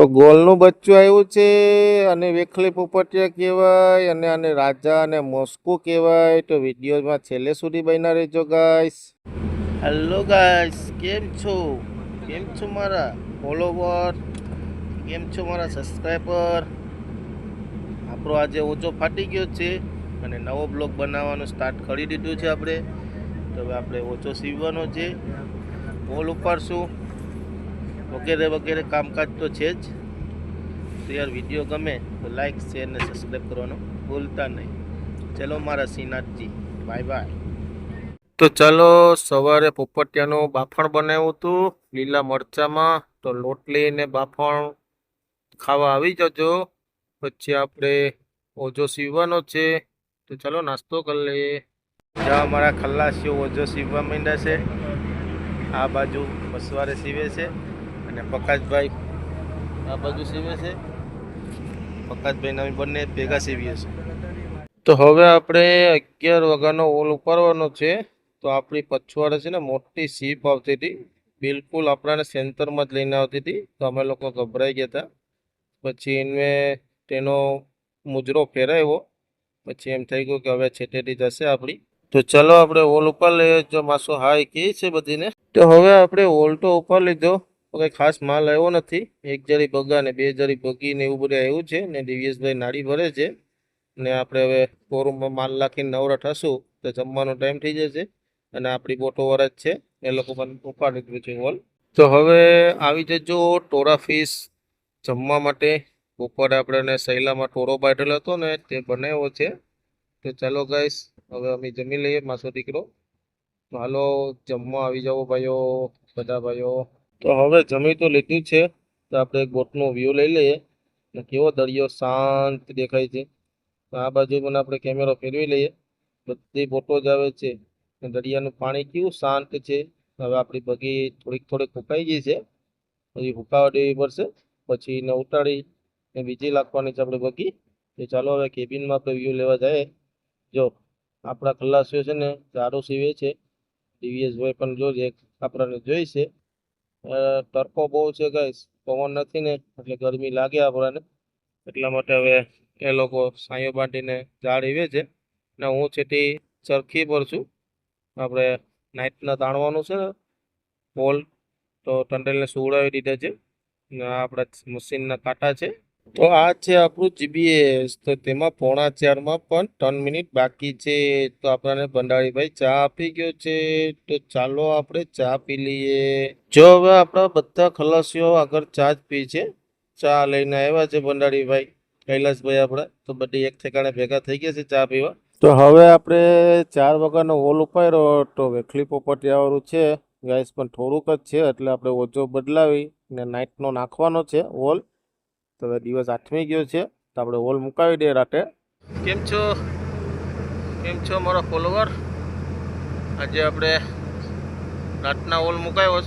ગોલનું બચ્ચું આવ્યું છે અને વેખલી પોપટિયા કહેવાય અને આને રાજા અને મોસ્કો કહેવાય. તો વિડીયોમાં છેલ્લે સુધી બન્યા રહેજો ગાઈસ. હેલો ગાઈસ, કેમ છો મારા ફોલોવર, કેમ છો મારા સબસ્ક્રાઈબર. આપણો આજે ઓછો ફાટી ગયો છે અને નવો બ્લોગ બનાવવાનું સ્ટાર્ટ કરી દીધું છે આપણે. તો હવે આપણે ઓછો સીવવાનો છે, પોલ ઉપાડશું વગેરે વગેરે કામકાજ તો છે જ. તો યાર વિડીયો ગમે તો લાઈક શેર ને સબસ્ક્રાઈબ કરવાનું ભૂલતા નહીં. ચલો મારા શ્રીનાથજી, બાય બાય. તો ચાલો, સવારે પોપટિયાનું બાફણ બનાવ્યું હતું લીલા મરચામાં. તો લોટ લઈને બાફણ ખાવા આવી જજો. પછી આપણે ઓજો સીવવાનો છે. તો ચાલો નાસ્તો કરી લઈએ. જ્યાં અમારા ખલ્લાસીઓ ઓજો સીવવા માંડ્યા છે. આ બાજુ મસવારે સીવે છે અને પ્રકાશભાઈ આ બાજુ સીવે છે. પ્રકાશભાઈ અમે બંને ભેગા સીવીએ છીએ. તો હવે આપણે 11 વાગ્યાનો ઓલ ઉપાડવાનો છે. તો આપણી પછવાડે છે ને મોટી સીપ આવતી હતી, બિલકુલ આપણાને સેન્ટરમાં જ લઈને આવતી હતી. તો અમે લોકો ગભરાઈ ગયા હતા. પછી એને તેનો મુજરો ફેરાવ્યો. પછી એમ થઈ ગયું કે હવે છેટેથી જશે આપણી. તો ચલો આપણે ઓલ ઉપર લઈએ. જો માસો હાય કે છે બધીને. તો હવે આપણે ઓલ તો ઉપર લીધો, કંઈ ખાસ માલ આવ્યો નથી. 1 જરી બગા ને 2 જરી બગી ને એવું બધું આવ્યું છે. ને દિવ્યેશભાઈ નાડી ભરે છે. ને આપણે હવે શોરૂમમાં માલ નાખીને નવરા થશું તો જમવાનો ટાઈમ થઈ જશે. અને આપણી બોટો વર જ છે, એ લોકો પણ ઉપાડી દીધું છે ઓલ. તો હવે આવી જજો ટોરા ફિશ જમવા માટે. બપોરે આપણે સૈલામાં ટોરો બાંધેલો હતો ને તે બનાવ્યો છે. તો ચાલો ગાઈસ, હવે અમે જમી લઈએ માસો દીકરો. તો હાલો જમવા આવી જાઓ ભાઈઓ, બધા ભાઈઓ. તો હવે જમી તો લીધું છે. તો આપણે એક બોટનો વ્યૂ લઈ લઈએ ને કેવો દરિયો શાંત દેખાય છે. તો આ બાજુ પણ આપણે કેમેરો ફેરવી લઈએ. બધી બોટો જ આવે છે. દરિયાનું પાણી કેવું શાંત છે. હવે આપણી બગી થોડીક ફૂંકાઈ ગઈ છે, હજી ફૂંકાવા દેવી પડશે. પછી એને ઉતારી ને બીજી લાખવાની છે આપણે બગી. તો ચાલો હવે કેબિનમાં આપણે વ્યૂ લેવા જાય. જો આપણા ખલાસીઓ છે ને ઝાડુ સીવે છે. દિવ્યેશભાઈ પણ જોજે આપણને જોઈ છે. તડકો બહુ છે ગાઈસ, પવન નથી ને એટલે ગરમી લાગે આપણને. એટલા માટે હવે એ લોકો સાંયો બાંધીને ઝાડ ઈવે છે ને હું છે તે ચરખી પર છું. આપણે નાઇટના તાણવાનું છે ને પોલ, તો ટંડેલને સુવડાવી દીધા છે ને આ આપણા મશીનના કાંટા છે. તો આ છે આપણું જીબીએસ. તો તેમાં 3:45 પણ 3 મિનિટ બાકી છે. તો આપણને ભંડારીભાઈ ચા આપી ગયો છે. તો ચાલો આપણે ચા પી લઈએ. જો હવે આપણા બધા ખલાસીઓ આગળ ચા જ પી છે. ચા લઈને આવ્યા છે ભંડારીભાઈ, કૈલાસભાઈ આપણા. તો બધી એક ઠેકાણે ભેગા થઈ ગયા છે ચા પીવા. તો હવે આપણે 4 વાગ્યાનો ઓલ ઉપાડ્યો. તો વેખલી પોપટિયાવાળું છે ગાઈસ, પણ થોડુંક જ છે એટલે આપણે ઓછો બદલાવી ને નાઇટનો નાખવાનો છે ઓલ. તો હવે દિવસ આથમી ગયો છે તો આપણે ઓલ મુકાવી દઈએ રાતે. કેમ છો મારા ફોલોવર. આજે આપણે રાતના ઓલ મુકાયો.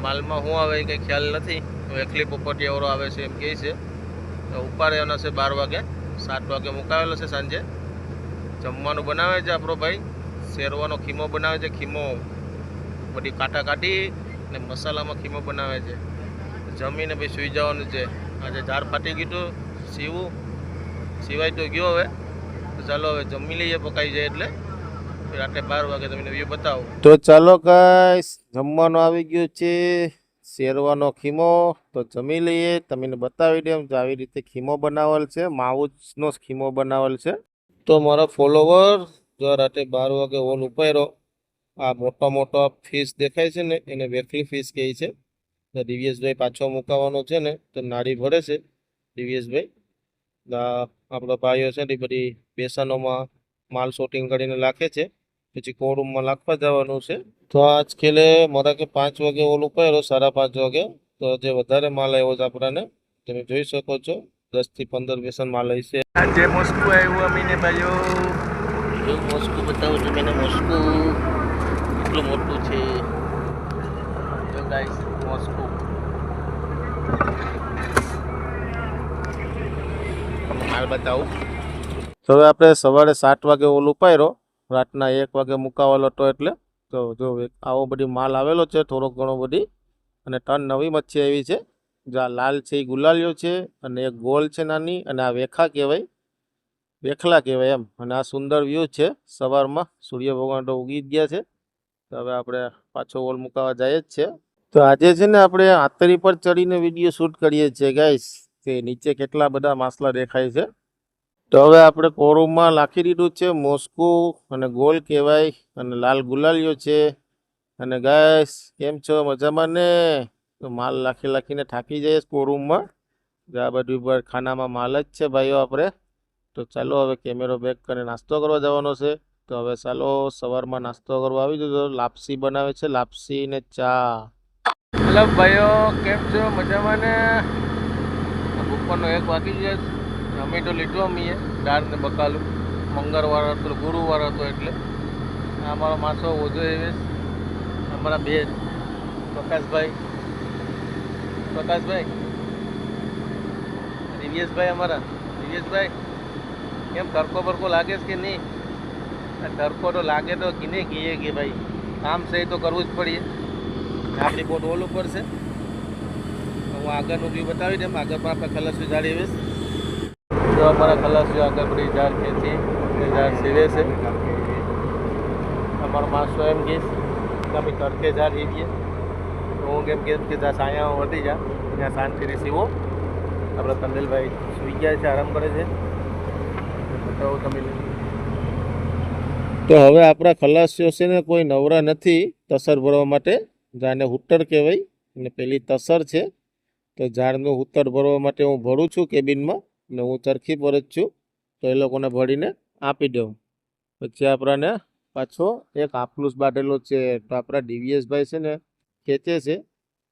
માલમાં શું આવે એ કંઈ ખ્યાલ નથી. વેખલી પોપટિયાવાળો આવે છે એમ કહે છે. તો ઉપાડ્યાનો છે 12 વાગે, 7 વાગે મુકાવેલો છે સાંજે. જમવાનું બનાવે છે આપણો ભાઈ, શેરવાનો ખીમો બનાવે છે. ખીમો બધી કાંટા કાઢી ને મસાલામાં ખીમો બનાવે છે. જમીને પછી સૂઈ જવાનું છે. આજે ઝાડ ફાટી ગયું સિવાય તો ગયો હવે. તો ચાલો હવે જમી લઈએ, પકાઈ જાય એટલે રાતે 12 વાગે તમને વ્યૂ બતાવો. તો ચાલો ગાઈસ, જમવાનું આવી ગયું છે. શેરવાનો ખીમો તો જમી લઈએ, તમને બતાવી દઉં તો આવી રીતે ખીમો બનાવેલ છે. માઉસનો ખીમો બનાવેલ છે. તો મારા ફોલોવર, જો રાતે 12 વાગે ઓલ ઉપાડ્યો. આ મોટો ફિશ દેખાય છે ને એને વેખલી ફિશ કહે છે. તો દિવ્યેશભાઈ પાછો મુકાવાનો છે ને તો નાડી ભરે છે દિવ્યેશભાઈ. આપણા ભાઈઓ છે ને બધી બેસનોમાં માલ શોટિંગ કરીને રાખે છે. પછી કોરૂમમાં નાખવા જવાનું છે. તો આજ ખેલે મારા કે 5 વાગે ઓલ ઉપાડ્યો, 5:30 વાગે. તો જે વધારે માલ આવ્યો છે આપણને તમે જોઈ શકો છો. 10 થી 15 બેસન માલ હશે. આજે મોસ્કો આવ્યું અમીને ભાઈઓ. જો મોસ્કો બતાવું છું મેને. મોસ્કો એટલું મોટું છે. જો ગાઈસ મોસ્કો. માલ બતાવું. તો હવે આપણે સવારે 7 વાગે ઓલ ઉપાડ્યો, રાતના 1 વાગે મુકાવેલો હતો એટલે. તો જો આવો બધી માલ આવેલો છે થોડોક ઘણો બધી. અને ટન નવી મચ્છી આવી છે. જો આ લાલ છે એ ગુલાલિયો છે અને એક ગોલ છે નાની અને આ વેખા કહેવાય, વેખલા કહેવાય એમ. અને આ સુંદર વ્યૂ છે સવારમાં, સૂર્ય ભગવાન તો ઉગી જ ગયા છે. તો હવે આપણે પાછો ઓલ મુકાવા જઈએ જ છે. તો આજે છે ને આપણે આતરી પર ચડીને વિડીયો શૂટ કરીએ છીએ ગાઈસ, કે નીચે કેટલા બધા માછલા દેખાય છે. તો હવે આપણે કોરુમમાં નાખી દીધું છે મોસ્કો અને ગોલ કહેવાય અને લાલ ગુલાલિયો છે. અને ગાઈસ કેમ છો, મજામાં ને? તો માલ લાખીને થાકી જઈએ કોરુમમાં. આ બધું પર ખાનામાં માલ જ છે ભાઈઓ આપણે. તો ચાલો હવે કેમેરો બેક કરીને નાસ્તો કરવા જવાનો છે. તો હવે ચાલો સવારમાં નાસ્તો કરવા આવી જજો. લાપસી બનાવે છે, લાપસી ને ચા. હેલો ભાઈઓ, કેમ છો, મજામાં ને? બપોરનો 1 વાગી જાય. અમે તો લીધું અમીએ દાળ ને બકાલું. મંગળવાર હતો, ગુરુવાર હતો એટલે. આ અમારો માસો ઓછો એવે, અમારા બે પ્રકાશભાઈ દિવ્યેશભાઈ, અમારા દિવ્યેશભાઈ, કેમ તડકો બરકો લાગે છે કે નહીં? તડકો તો લાગે તો કિને કહીએ કે ભાઈ કામ છે તો કરવું જ પડીએ. આપણી બોટ ઓલ ઉપર છે. હું આગળનું વ્યૂ બતાવી દઉં. આગળ પણ આપણે ખલાસી ઝાડ એવીશ. જો અમારા ખલાસીઓ આગળ બધી ઝાડ ખેંચી એ ઝાડ સીવે છે. અમારો માણસો એમ કહીશ કે અમે તડકે ઝાડ હીવીએ. હું કેમ કે સાયા વધી જા ત્યાં શાંતિથી સીવો. આપણા કંદલભાઈ સુઈ ગયા છે, આરામ કરે છે. બતાવો તમે. તો હવે આપણા ખલાસીઓ છે ને કોઈ નવરા નથી તસર ભરવા માટે. જાને હુટ્ટર કહેવાય અને પેલી તસર છે. તો ઝાડનું હુત્તર ભરવા માટે હું ભરું છું કેબિનમાં ને હું ચરખી પર જ છું. તો એ લોકોને ભરીને આપી દઉં. પછી આપણાને પાછો એક આપલુસ બાંધેલો છે. તો આપણા દિવ્યેશભાઈ છે ને ખેંચે છે.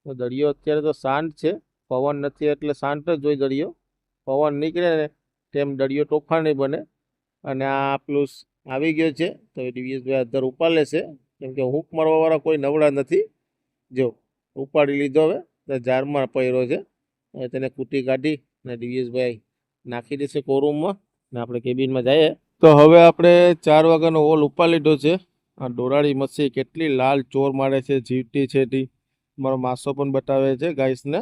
તો દરિયો અત્યારે તો શાંત છે, પવન નથી એટલે શાંત જ હોય દરિયો. પવન નીકળે ને તેમ દરિયો તોફાની બને. અને આ આપલુસ આવી ગયો છે. તો એ દિવ્યેશભાઈ અધર ઉપાડે છે, કેમ કે હૂંક મારવાવાળા કોઈ નવડા નથી. જો ઉપાડી લીધો હવે ઝાડમાં પડ્યો છે. હવે તેને કૂટી કાઢી ને દિવ્યેશભાઈ નાખી દેશે કોરૂમમાં ને આપણે કેબિનમાં જઈએ. તો હવે આપણે 4 વાગ્યાનો ઓલ ઉપાડી લીધો છે. આ ડોરાળી મચ્છી કેટલી લાલ ચોર મારે છે, જીવતી છે તી. મારો માસો પણ બતાવે છે ગાઈસને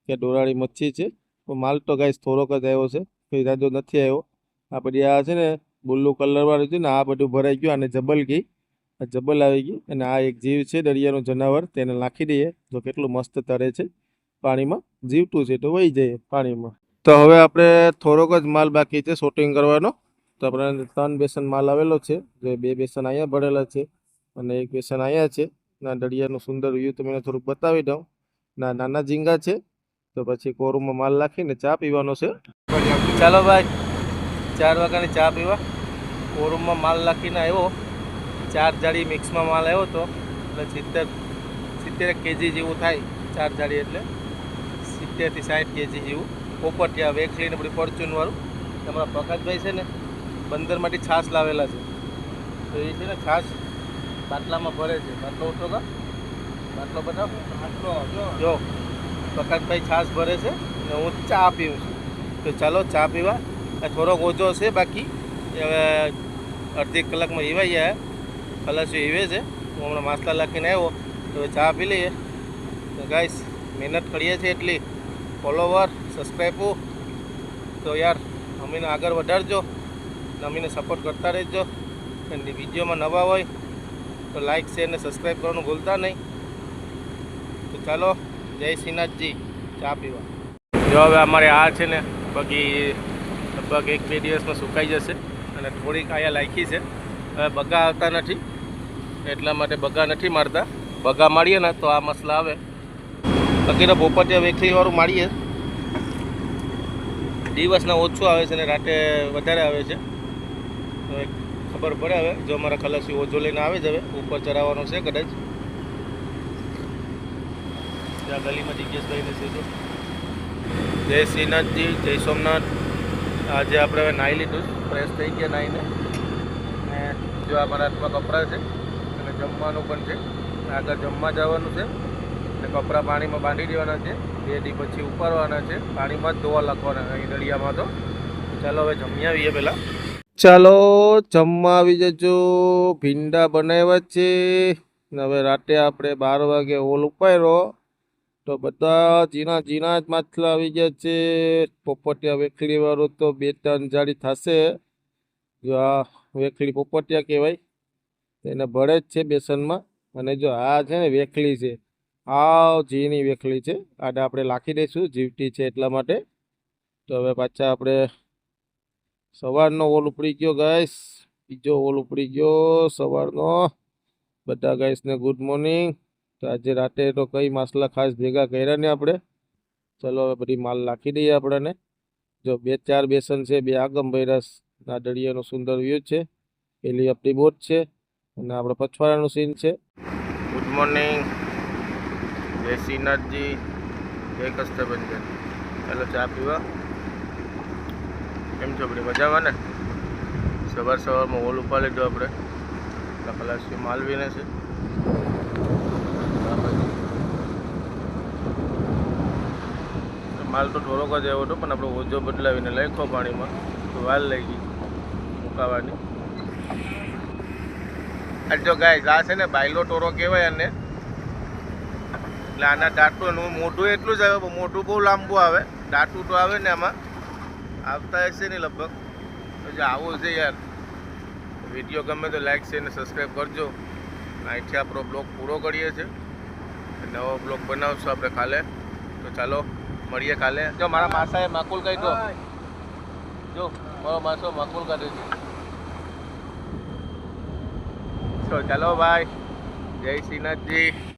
કે ડોરાળી મચ્છી છે. તો માલ તો ગાઈસ થોડોક જ આવ્યો છે, કોઈ જાજો નથી આવ્યો. આ બધી આ છે ને બ્લુ કલરવાળું છે ને આ બધું ભરાઈ ગયું. આને જબલ ગઈ, આ જબલ આવી ગઈ. અને આ એક જીવ છે દરિયાનું જનાવર, તેને નાખી દઈએ તો કેટલું મસ્ત તરે છે પાણીમાં. જીવતું છે તો વહી જાય પાણીમાં. તો હવે આપણે થોડોક જ માલ બાકી છે શૂટિંગ કરવાનો. તો આપણે 3 બેસન માલ આવેલો છે. જે 2 બેસન અહીંયા ભરેલા છે અને 1 બેસન અહીંયા છે. ના દરિયાનું સુંદર વ્યૂ તમને થોડુંક બતાવી દઉં. ના નાના ઝીંગા છે. તો પછી કોરુમાં માલ નાખીને ચા પીવાનો છે. ચાલો ભાઈ, 4 વાગ્યાની ચા પીવા કોરુમમાં માલ નાખીને આવ્યો. 4 જાળી મિક્સમાં માલ આવ્યો હતો એટલે 70 કેજી જેવું થાય. 4 જાળી એટલે 70 થી 60 કેજી જેવું. પોપટિયા વેખલીને બધી ફોર્ચ્યુનવાળું. તમારા પ્રકાશભાઈ છે ને બંદરમાંથી છાશ લાવેલા છે. તો એ છે ને છાશ બાટલામાં ભરે છે. બાટલો ઉઠો કા, બાટલો બતાવો. જો પ્રકાશભાઈ છાશ ભરે છે ને હું ચા પીવું છું. તો ચાલો ચા પીવા. થોડોક ઓછો છે બાકી, હવે અડધી કલાકમાં ઈવાઈ જાય. ખલાસીઓ ઈવે છે. હું હમણાં માસલા લાખીને આવ્યો તો હવે ચા પી લઈએ. તો ગાઈસ મહેનત કરીએ છીએ એટલી, ફોલોવર સબસ્ક્રાઈબો તો યાર અમીને આગળ વધારજો ને અમીને સપોર્ટ કરતા રહેજો. અને વિડીયોમાં નવા હોય તો લાઈક શેર ને સબસ્ક્રાઈબ કરવાનું ભૂલતા નહીં. તો ચાલો, જય શ્રીનાથજી. ચા પીવા જો હવે અમારે આ છે ને બાકી લગભગ 1-2 દિવસમાં સુકાઈ જશે. અને થોડીક અહીંયા લાયકી છે. હવે બગા આવતા નથી એટલા માટે બગા નથી મારતા. બગા મારીએ ને તો આ મસલા આવે. બાકી તો પોપટિયા વેખલીવાળું મારીએ દિવસના ઓછું આવે છે ને રાતે વધારે આવે છે. હવે ખબર પડે હવે જો અમારા ખલાસી ઓછો લઈને આવે જ હવે ઉપર ચરાવવાનો છે કદાચ. ત્યાં ગલીમાં જિજ્ઞેશભાઈને છે તો જય શ્રીનાથજી, જય સોમનાથ. આજે આપણે હવે નાહી લીધું, ફ્રેશ થઈ ગયા નાહીને. ને જો અમારા હાથમાં કપડાં છે અને જમવાનું પણ છે. આગળ જમવા જવાનું છે અને કપડાં પાણીમાં બાંધી દેવાના છે. 2 દી પછી ઉપાડવાના છે, પાણીમાં જ ધોવા લખવાના અહીં દરિયામાં. તો ચાલો હવે જમી આવીએ પહેલાં. ચાલો જમવા આવી જજો. ભીંડા બનાવ્યા છે. હવે રાતે આપણે 12 વાગે ઓલ ઉપાડ્યો તો બધા ઝીણા ઝીણા જ માછલા આવી ગયા છે. પોપટિયા વેખલી વાળું તો 2-3 જાળી થશે. જો આ વેખલી પોપટિયા કહેવાય, એને ભળે જ છે બેસનમાં. અને જો આ છે ને વેખલી છે, આવ ઝીણી વેખલી છે. આને આપણે લાખી દઈશું, જીવટી છે એટલા માટે. તો હવે પાછા આપણે સવારનો ઓલ ઉપડી ગયો ગાઈસ, બીજો ઓલ ઉપડી ગયો સવારનો. બધા ગાઈસને ગુડ મોર્નિંગ. તો આજે રાતે તો કઈ માછલા ખાસ ભેગા કર્યા ને આપણે. ચલો હવે બધી માલ નાખી દઈએ આપણને. જો 2-4 બેસન છે, 2 આગમ ભૈરસ. આ દરિયાનો સુંદર વ્યૂ છે. પેલી આપણી બોટ છે અને આપણે પછવાડાનું સીન છે. ગુડ મોર્નિંગ, જય શ્રીનાથજી, જય કષ્ટભંજન. ચાલો ચા પીવા. કેમ છો બધી મજામાં ને? સવારમાં ઓલ ઉપા લીધો આપણે. ખલાસી માલવીને છે. માલ તો થોડોક જ આવ્યો હતો, પણ આપણે ઓજો બદલાવીને નાખ્યો પાણીમાં, તો વાર લઈ ગઈ મુકાવાની. આ જો ગાય આ છે ને બાયલો ટોરો કહેવાય આને. એટલે આના દાંતું મોઢું એટલું જ આવે, મોઢું બહુ લાંબુ આવે. દાંતું તો આવે ને આમાં આવતા હશે ને લગભગ. જો આવું છે યાર. વિડીયો ગમે તો લાઈક છે અને સબસ્ક્રાઈબ કરજો. અહીંથી આપણો બ્લોગ પૂરો કરીએ છીએ. નવો બ્લોગ બનાવશું આપણે કાલે. તો ચાલો મળીએ કાલે. જો મારા માસાએ માકુલ કહી દો. જો મારો માસો માકુલ કરી દો. તો ચાલો ભાઈ, જય શ્રીનાથજી.